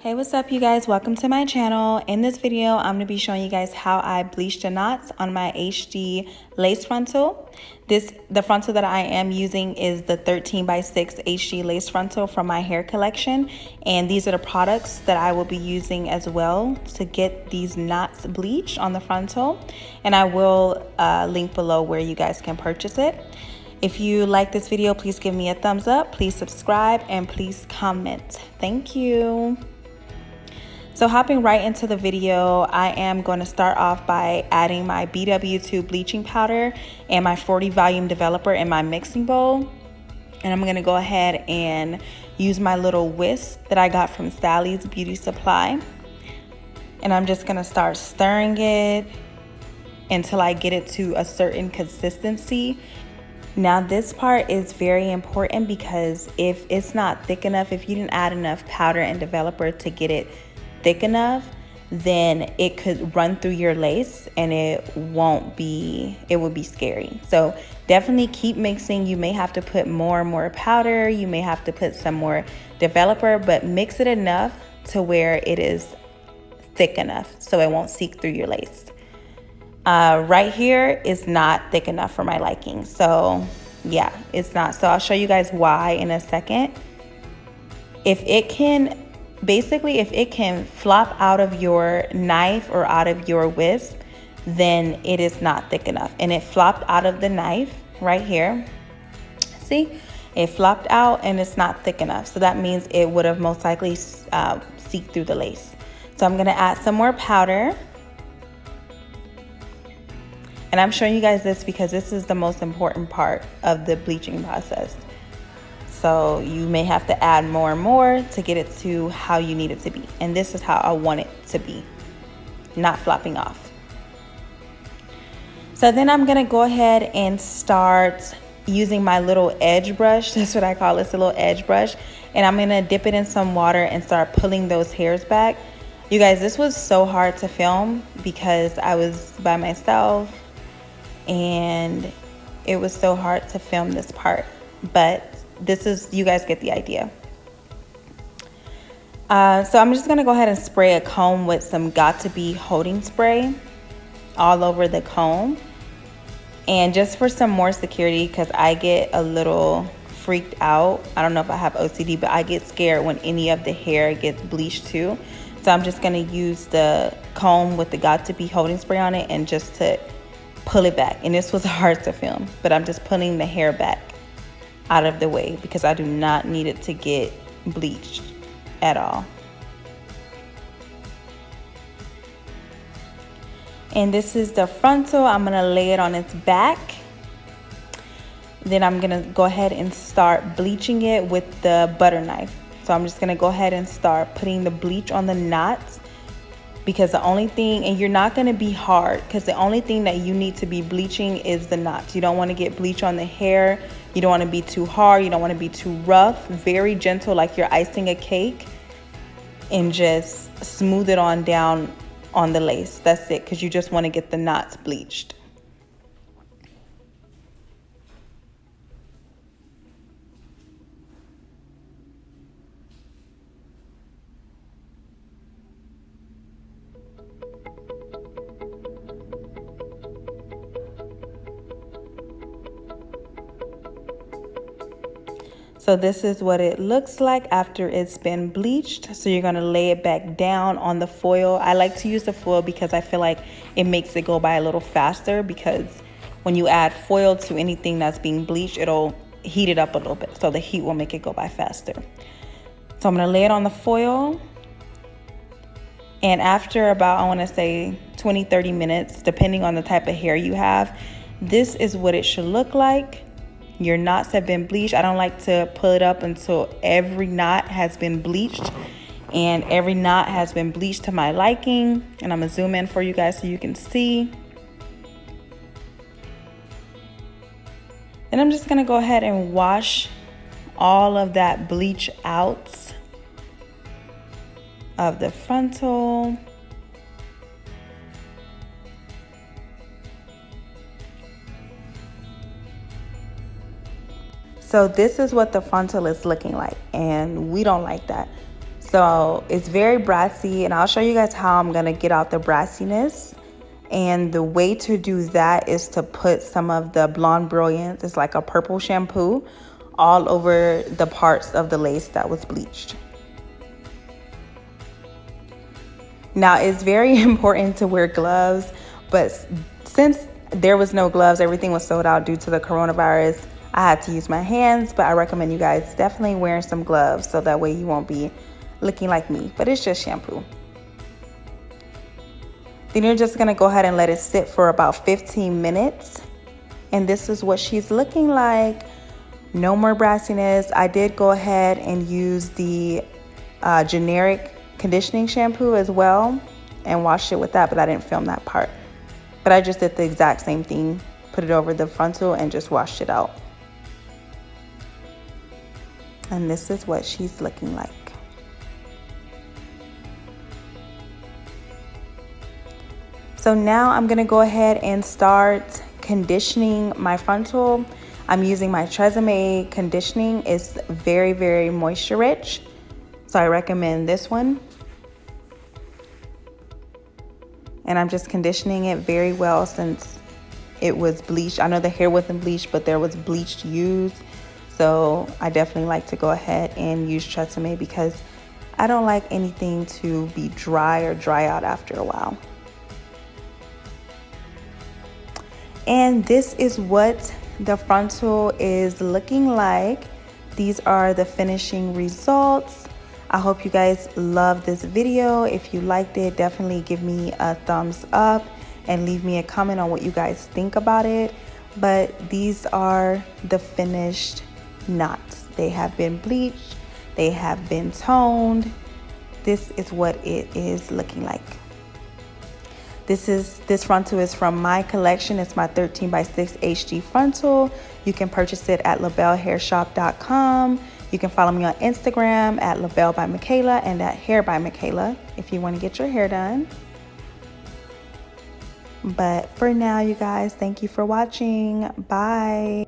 Hey, what's up you guys? Welcome to my channel. In this video, I'm going to be showing you guys how I bleach the knots on my HD lace frontal. The frontal that I am using is the 13x6 HD lace frontal from my hair collection. And these are the products that I will be using as well to get these knots bleached on the frontal. And I will link below where you guys can purchase it. If you like this video, please give me a thumbs up, please subscribe, and please comment. Thank you. So hopping right into the video, I am going to start off by adding my BW2 bleaching powder and my 40 volume developer in my mixing bowl. And I'm going to go ahead and use my little whisk that I got from Sally's Beauty Supply. And I'm just going to start stirring it until I get it to a certain consistency. Now this part is very important because if it's not thick enough, if you didn't add enough powder and developer to get it thick enough, then it could run through your lace and it would be scary. So definitely keep mixing. You may have to put more and more powder, you may have to put some more developer, but mix it enough to where it is thick enough so it won't seep through your lace. Right here is not thick enough for my liking, so yeah, it's not. So I'll show you guys why in a second. If it can flop out of your knife or out of your whisk, then it is not thick enough. And it flopped out of the knife right here. See, it flopped out and it's not thick enough. So that means it would have most likely seeped through the lace. So I'm gonna add some more powder. And I'm showing you guys this because this is the most important part of the bleaching process. So you may have to add more and more to get it to how you need it to be. And this is how I want it to be, not flopping off. So then I'm gonna go ahead and start using my little edge brush. That's what I call this, a little edge brush. And I'm gonna dip it in some water and start pulling those hairs back. You guys, this was so hard to film because I was by myself and it was so hard to film this part. But you guys get the idea. So I'm just gonna go ahead and spray a comb with some Got2b holding spray all over the comb. And just for some more security, because I get a little freaked out. I don't know if I have OCD, but I get scared when any of the hair gets bleached too. So I'm just gonna use the comb with the Got2b holding spray on it and just to pull it back. And this was hard to film, but I'm just pulling the hair back out of the way because I do not need it to get bleached at all. And this is the frontal. I'm gonna lay it on its back. Then I'm gonna go ahead and start bleaching it with the butter knife. So I'm just gonna go ahead and start putting the bleach on the knots, because the only thing, and you're not gonna be hard, because the only thing that you need to be bleaching is the knots. You don't wanna get bleach on the hair. You don't wanna be too hard. You don't wanna be too rough. Very gentle, like you're icing a cake, and just smooth it on down on the lace. That's it, because you just wanna get the knots bleached. So this is what it looks like after it's been bleached. So you're gonna lay it back down on the foil. I like to use the foil because I feel like it makes it go by a little faster, because when you add foil to anything that's being bleached, it'll heat it up a little bit. So the heat will make it go by faster. So I'm gonna lay it on the foil. And after about, I wanna say 20-30 minutes, depending on the type of hair you have, this is what it should look like. Your knots have been bleached. I don't like to pull it up until every knot has been bleached, and every knot has been bleached to my liking. And I'm gonna zoom in for you guys so you can see. Then I'm just gonna go ahead and wash all of that bleach out of the frontal. So this is what the frontal is looking like, and we don't like that. So it's very brassy, and I'll show you guys how I'm gonna get out the brassiness. And the way to do that is to put some of the Blonde Brilliance, it's like a purple shampoo, all over the parts of the lace that was bleached. Now, it's very important to wear gloves, but since there was no gloves, everything was sold out due to the coronavirus, I had to use my hands, but I recommend you guys definitely wearing some gloves so that way you won't be looking like me, but it's just shampoo. Then you're just gonna go ahead and let it sit for about 15 minutes. And this is what she's looking like. No more brassiness. I did go ahead and use the generic conditioning shampoo as well and washed it with that, but I didn't film that part. But I just did the exact same thing, put it over the frontal and just washed it out. And this is what she's looking like. So now I'm gonna go ahead and start conditioning my frontal. I'm using my Tresemme conditioning. It's very, very moisture rich. So I recommend this one. And I'm just conditioning it very well since it was bleached. I know the hair wasn't bleached, but there was bleach used. So I definitely like to go ahead and use Tresemme because I don't like anything to be dry or dry out after a while. And this is what the frontal is looking like. These are the finishing results. I hope you guys love this video. If you liked it, definitely give me a thumbs up and leave me a comment on what you guys think about it. But these are the finished knots. They have been bleached, they have been toned. This is what it is looking like. This frontal is from my collection. It's my 13x6 HD frontal. You can purchase it at labellehairshop.com. You can follow me on Instagram at Labelle by Michaela and at Hair by Michaela if you want to get your hair done. But for now, you guys, thank you for watching. Bye.